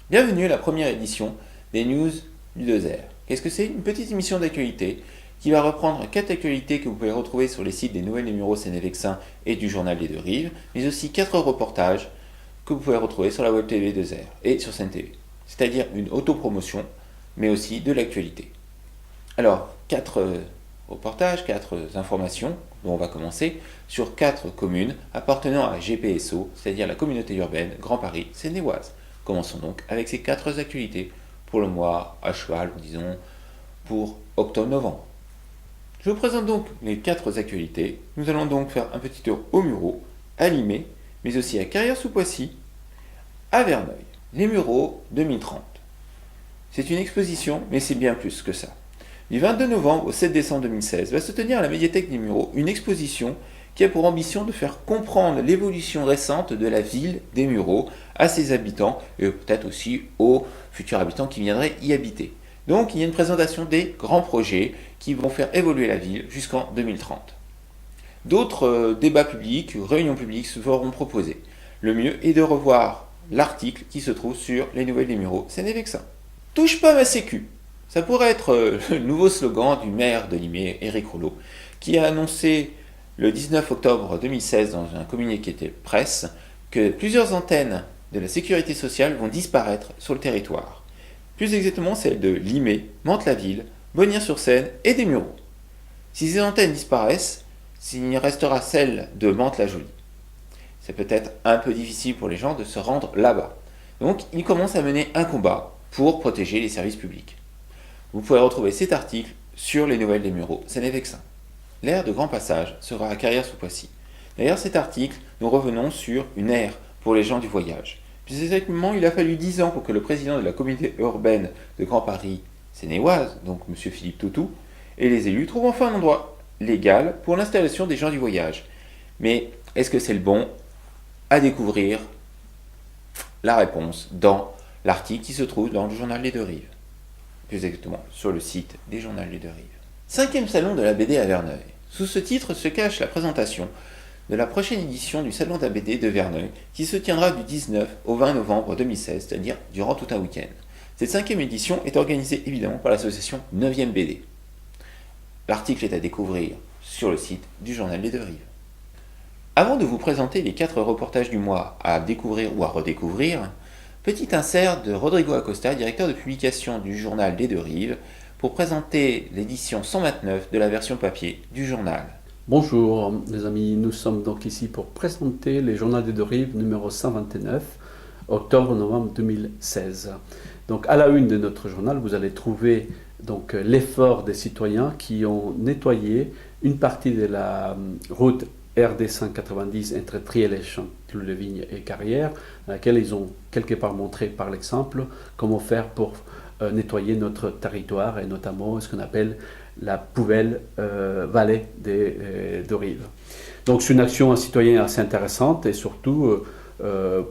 Bienvenue à la première édition des News du 2R. Qu'est-ce que c'est? Une petite émission d'actualité qui va reprendre 4 actualités que vous pouvez retrouver sur les sites des Nouvelles Numéros Sénévexin et du Journal des Deux Rives, mais aussi 4 reportages que vous pouvez retrouver sur la Web TV 2R et sur Sen TV. C'est-à-dire une autopromotion, mais aussi de l'actualité. Alors, 4 reportages, 4 informations, dont on va commencer, sur 4 communes appartenant à GPSO, c'est-à-dire la communauté urbaine Grand Paris Seine-et-Oise. Commençons donc avec ces 4 actualités pour le mois à cheval, disons, pour octobre-novembre. Je vous présente donc les 4 actualités. Nous allons donc faire un petit tour au Mureaux, à Limay, mais aussi à Carrière-sous-Poissy, à Verneuil. Les Mureaux 2030. C'est une exposition, mais c'est bien plus que ça. Du 22 novembre au 7 décembre 2016 va se tenir à la médiathèque des Mureaux une exposition qui a pour ambition de faire comprendre l'évolution récente de la ville des Mureaux à ses habitants et peut-être aussi aux futurs habitants qui viendraient y habiter. Donc il y a une présentation des grands projets qui vont faire évoluer la ville jusqu'en 2030. D'autres débats publics, réunions publiques se feront proposer. Le mieux est de revoir l'article qui se trouve sur les Nouvelles des Mureaux Sénévexin. Touche pas ma sécu. Ça pourrait être le nouveau slogan du maire de Limay, Éric Rouleau, qui a annoncé le 19 octobre 2016 dans un communiqué de presse que plusieurs antennes de la sécurité sociale vont disparaître sur le territoire. Plus exactement celles de Limay, Mantes-la-Ville, Bonnières-sur-Seine et des Mureaux. Si ces antennes disparaissent, il restera celle de Mantes-la-Jolie. C'est peut-être un peu difficile pour les gens de se rendre là-bas. Donc ils commencent à mener un combat pour protéger les services publics. Vous pouvez retrouver cet article sur les Nouvelles des Mureaux Sénévexin. L'aire de grand passage sera à Carrière-sous-Poissy. D'ailleurs, cet article, nous revenons sur une aire pour les gens du voyage. Plus exactement, il a fallu 10 ans pour que le président de la communauté urbaine de Grand Paris Seine-et-Oise, donc M. Philippe Toutou, et les élus trouvent enfin un endroit légal pour l'installation des gens du voyage. Mais est-ce que c'est le bon? À découvrir la réponse dans l'article qui se trouve dans le Journal des Deux Rives. Plus exactement, sur le site des Journaux des Deux Rives. 5e salon de la BD à Verneuil. Sous ce titre se cache la présentation de la prochaine édition du salon de la BD de Verneuil qui se tiendra du 19 au 20 novembre 2016, c'est-à-dire durant tout un week-end. Cette 5e édition est organisée évidemment par l'association 9e BD. L'article est à découvrir sur le site du Journal des Deux Rives. Avant de vous présenter les 4 reportages du mois à découvrir ou à redécouvrir, petit insert de Rodrigo Acosta, directeur de publication du Journal des Deux Rives, pour présenter l'édition 129 de la version papier du journal. Bonjour les amis, nous sommes donc ici pour présenter les Journal des Deux Rives numéro 129, octobre-novembre 2016. Donc à la une de notre journal, vous allez trouver donc l'effort des citoyens qui ont nettoyé une partie de la route RD 190 entre Triel, Chanteloup-les-Vignes et Carrière, dans laquelle ils ont quelque part montré par l'exemple comment faire pour nettoyer notre territoire et notamment ce qu'on appelle la poubelle vallée des Deux Rives. Donc c'est une action citoyenne assez intéressante et surtout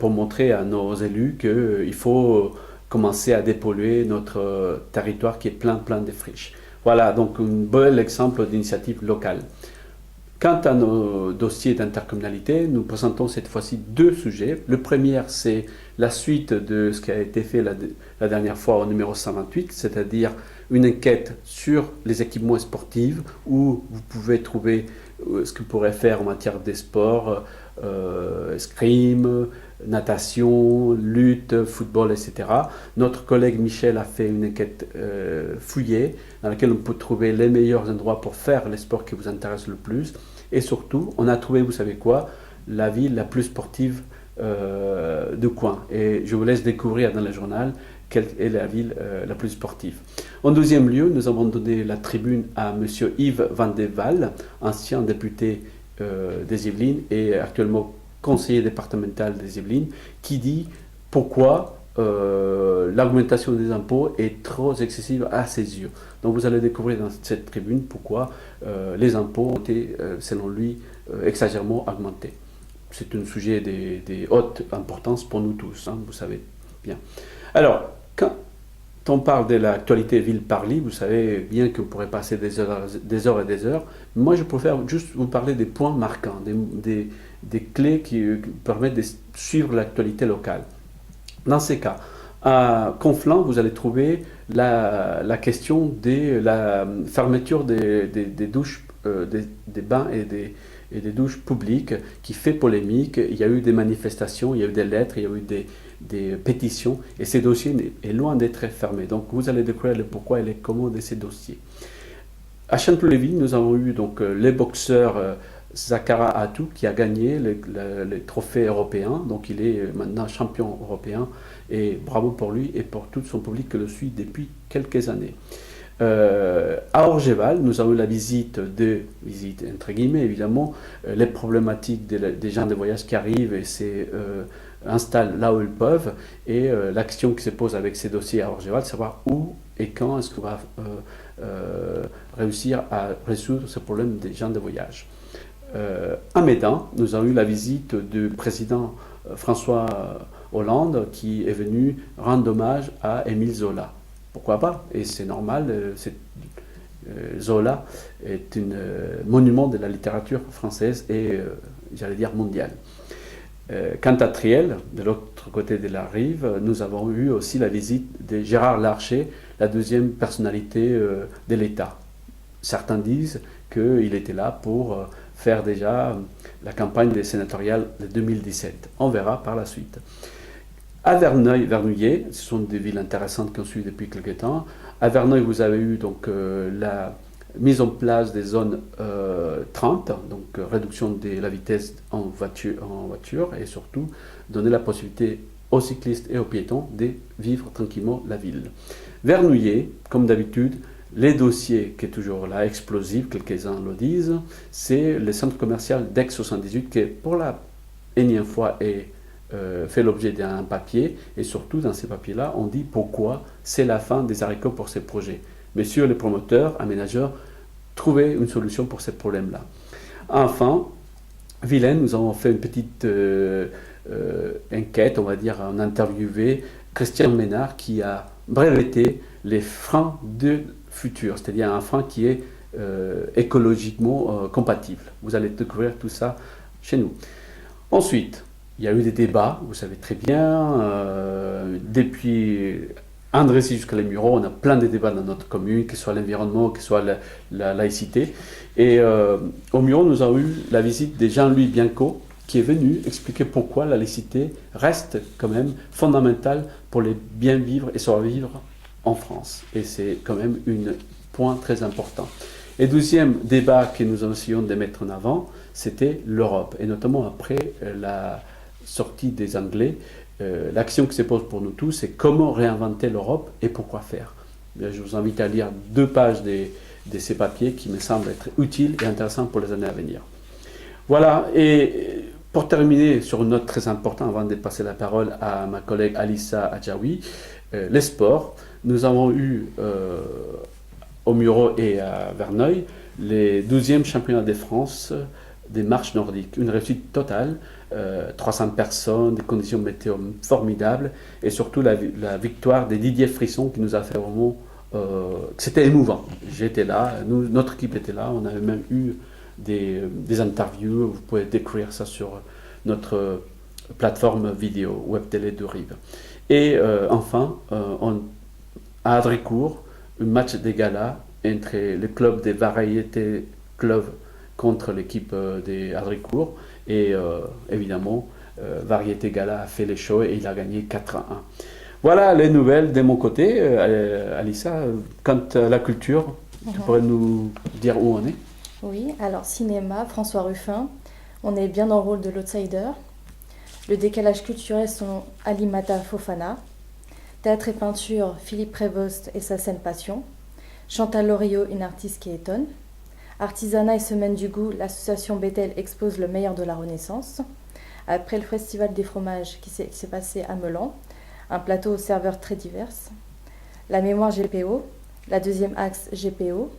pour montrer à nos élus qu'il faut commencer à dépolluer notre territoire qui est plein de friches. Voilà donc un bel exemple d'initiative locale. Quant à nos dossiers d'intercommunalité, nous présentons cette fois-ci 2 sujets. Le premier, c'est la suite de ce qui a été fait la dernière fois au numéro 128, c'est-à-dire une enquête sur les équipements sportifs où vous pouvez trouver ce que vous pourrez faire en matière de sport, escrime, natation, lutte, football, etc. Notre collègue Michel a fait une enquête fouillée dans laquelle on peut trouver les meilleurs endroits pour faire les sports qui vous intéressent le plus. Et surtout, on a trouvé, vous savez quoi, la ville la plus sportive du coin. Et je vous laisse découvrir dans le journal quelle est la ville la plus sportive. En deuxième lieu, nous avons donné la tribune à M. Yves Van de Waal, ancien député des Yvelines et actuellement conseiller départemental des Yvelines, qui dit pourquoi l'augmentation des impôts est trop excessive à ses yeux. Donc vous allez découvrir dans cette tribune pourquoi les impôts ont été, selon lui, exagérément augmentés. C'est un sujet de haute importance pour nous tous, hein, vous savez bien. Alors, quand on parle de l'actualité ville-Paris, vous savez bien que vous pourrez passer des heures et des heures. Moi, je préfère juste vous parler des points marquants, des clés qui permettent de suivre l'actualité locale. Dans ces cas, à Conflans, vous allez trouver la question de la fermeture des douches, des bains et des douches publiques qui fait polémique. Il y a eu des manifestations, il y a eu des lettres, il y a eu des pétitions, et ces dossiers est loin d'être fermés. Donc vous allez découvrir le pourquoi et les comment de ces dossiers. À Chanteloup-Lévis, nous avons eu donc les boxeurs Zakara Atou qui a gagné les trophées européens, donc il est maintenant champion européen, et bravo pour lui et pour tout son public qui le suit depuis quelques années. À Orgeval, nous avons eu la visite entre guillemets évidemment, les problématiques des gens de voyage qui arrivent et installent là où ils peuvent, et l'action qui se pose avec ces dossiers à Orgeval, savoir où et quand est-ce qu'on va réussir à résoudre ce problème des gens de voyage. À Médan, nous avons eu la visite du président François Hollande qui est venu rendre hommage à Émile Zola. Pourquoi pas? Et c'est normal, Zola est un monument de la littérature française et, j'allais dire, mondiale. Quant à Triel, de l'autre côté de la rive, nous avons eu aussi la visite de Gérard Larcher, la deuxième personnalité de l'État. Certains disent qu'il était là pour faire déjà la campagne des sénatoriales de 2017. On verra par la suite. À Verneuil-Vernouillet, ce sont des villes intéressantes qu'on suit depuis quelques temps. À Verneuil, vous avez eu donc la mise en place des zones 30, donc réduction de la vitesse en voiture, et surtout donner la possibilité aux cyclistes et aux piétons de vivre tranquillement la ville. Vernouillet, comme d'habitude, les dossiers qui est toujours là, explosif, quelques-uns le disent, c'est le centre commercial d'Aix 78 qui, pour la énième fois, fait l'objet d'un papier, et surtout dans ces papiers-là, on dit pourquoi c'est la fin des haricots pour ces projets. Messieurs les promoteurs, aménageurs, trouvez une solution pour ces problèmes-là. Enfin, Vilaine, nous avons fait une petite enquête, on va dire, on a interviewé Christian Ménard qui a breveté les freins de futur, c'est-à-dire un frein qui est écologiquement compatible. Vous allez découvrir tout ça chez nous. Ensuite, il y a eu des débats, vous savez très bien, depuis Andrézy jusqu'à les Mureaux, on a plein de débats dans notre commune, que ce soit l'environnement, que ce soit la laïcité. Et au Mureaux, nous avons eu la visite de Jean-Louis Bianco, qui est venu expliquer pourquoi la laïcité reste quand même fondamentale pour les bien vivre et survivre en France. Et c'est quand même un point très important. Et deuxième débat que nous essayons de mettre en avant, c'était l'Europe. Et notamment après la sortie des Anglais, l'action qui se pose pour nous tous, c'est comment réinventer l'Europe et pourquoi faire. Bien, je vous invite à lire 2 pages de ces papiers qui me semblent être utiles et intéressants pour les années à venir. Voilà, et pour terminer sur une note très importante, avant de passer la parole à ma collègue Alissa Adjaoui, les sports. Nous avons eu au Mureaux et à Verneuil les 12e championnats de France des marches nordiques. Une réussite totale, 300 personnes, des conditions météo formidables, et surtout la victoire de Didier Frisson qui nous a fait vraiment... c'était émouvant. J'étais là, notre équipe était là, on avait même eu des interviews, vous pouvez découvrir ça sur notre plateforme vidéo, web télé de Rive. Et enfin, à Adricourt, un match de gala entre le club des variétés club contre l'équipe des Adricourt, et évidemment, Variété Gala a fait les shows et il a gagné 4-1. Voilà les nouvelles de mon côté. Alissa, quant à la culture, tu pourrais nous dire où on est? Oui, alors cinéma, François Ruffin, on est bien dans le rôle de l'outsider. Le décalage culturel sont Alimata Fofana. Théâtre et peinture, Philippe Prévost et sa scène Passion. Chantal Loriot, une artiste qui étonne. Artisanat et Semaine du goût, l'association Bethel expose le meilleur de la Renaissance. Après le festival des fromages qui s'est passé à Melan, un plateau aux serveurs très divers. La mémoire GPO, la deuxième axe GPO,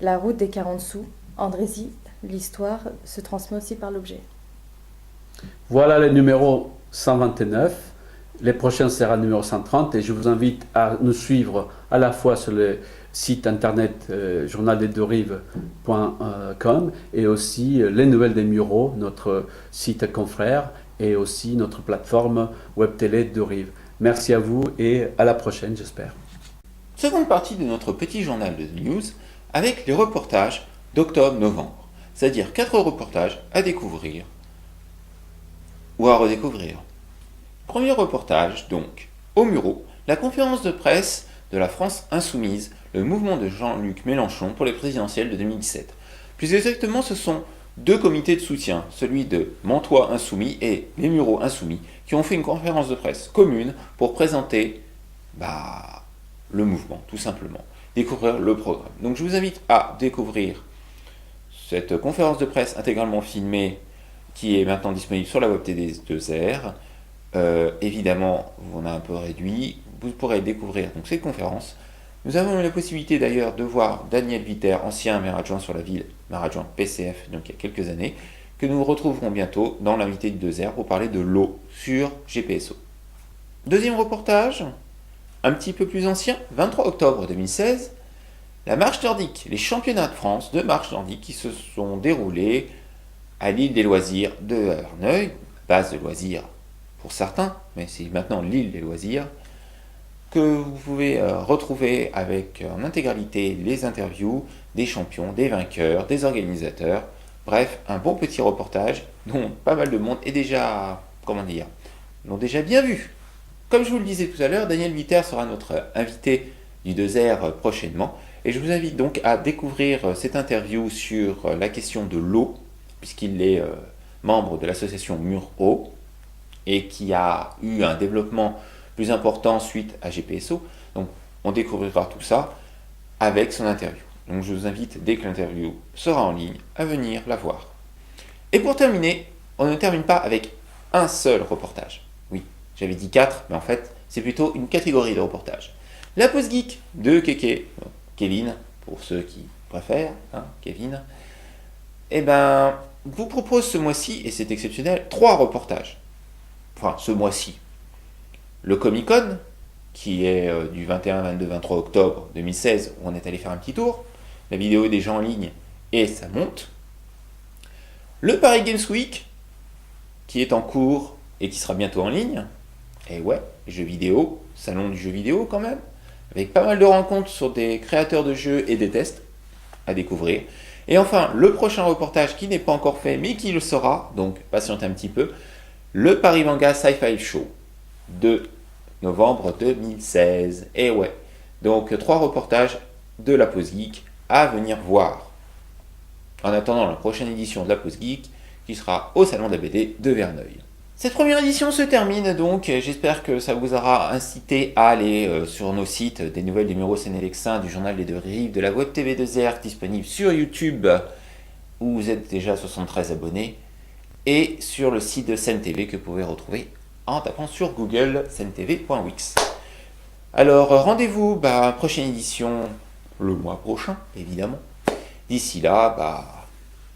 la route des 40 sous, Andrézy, l'histoire se transmet aussi par l'objet. Voilà le numéro 129. Les prochains sera le numéro 130 et je vous invite à nous suivre à la fois sur le site internet journaldesderives.com et aussi les nouvelles des Mureaux, notre site confrère et aussi notre plateforme web télé de Rives. Merci à vous et à la prochaine, j'espère. Seconde partie de notre petit journal de news avec les reportages d'octobre-novembre, c'est-à-dire 4 reportages à découvrir ou à redécouvrir. Premier reportage donc, aux Mureaux, la conférence de presse de la France Insoumise, le mouvement de Jean-Luc Mélenchon pour les présidentielles de 2017. Plus exactement, ce sont 2 comités de soutien, celui de Mantois Insoumis et les Mureaux Insoumis, qui ont fait une conférence de presse commune pour présenter le mouvement, tout simplement, découvrir le programme. Donc je vous invite à découvrir cette conférence de presse intégralement filmée qui est maintenant disponible sur la web TD2R. Évidemment, on a un peu réduit, vous pourrez découvrir donc cette conférence. Nous avons eu la possibilité d'ailleurs de voir Daniel Viter, ancien maire adjoint sur la ville, maire adjoint PCF, donc il y a quelques années, que nous retrouverons bientôt dans l'invité de 2R pour parler de l'eau sur GPSO. Deuxième reportage, un petit peu plus ancien, 23 octobre 2016, la marche nordique, les championnats de France de marche nordique qui se sont déroulés à l'île des loisirs de Verneuil, base de loisirs pour certains, mais c'est maintenant l'île des loisirs, que vous pouvez retrouver avec en intégralité les interviews des champions, des vainqueurs, des organisateurs. Bref, un bon petit reportage dont pas mal de monde est déjà, l'ont déjà bien vu. Comme je vous le disais tout à l'heure, Daniel Viter sera notre invité du 2R prochainement. Et je vous invite donc à découvrir cette interview sur la question de l'eau, puisqu'il est membre de l'association Mur-Eau, et qui a eu un développement plus important suite à GPSO. Donc on découvrira tout ça avec son interview. Donc je vous invite, dès que l'interview sera en ligne, à venir la voir. Et pour terminer, on ne termine pas avec un seul reportage. Oui, j'avais dit 4, mais en fait, c'est plutôt une catégorie de reportages. La pause geek de Kevin, pour ceux qui préfèrent, Kevin, vous propose ce mois-ci, et c'est exceptionnel, 3 reportages. Enfin, ce mois-ci. Le Comic-Con, qui est du 21, 22, 23 octobre 2016, où on est allé faire un petit tour. La vidéo est déjà en ligne et ça monte. Le Paris Games Week, qui est en cours et qui sera bientôt en ligne. Et ouais, jeux vidéo, salon du jeu vidéo quand même, avec pas mal de rencontres sur des créateurs de jeux et des tests à découvrir. Et enfin, le prochain reportage qui n'est pas encore fait, mais qui le sera, donc patientez un petit peu, le Paris Manga Sci-Fi Show de novembre 2016. Et ouais, donc 3 reportages de la Pause Geek à venir voir. En attendant la prochaine édition de la Pause Geek, qui sera au Salon de la BD de Verneuil. Cette première édition se termine donc, j'espère que ça vous aura incité à aller sur nos sites des nouvelles du Mureaux Sénévexin, du journal des 2 Rives, de la web TV 2R disponible sur YouTube, où vous êtes déjà 73 abonnés, et sur le site de Sen TV que vous pouvez retrouver en tapant sur Google sentv.wix. Alors rendez-vous, prochaine édition le mois prochain, évidemment. D'ici là,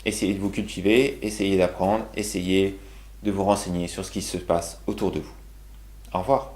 essayez de vous cultiver, essayez d'apprendre, essayez de vous renseigner sur ce qui se passe autour de vous. Au revoir.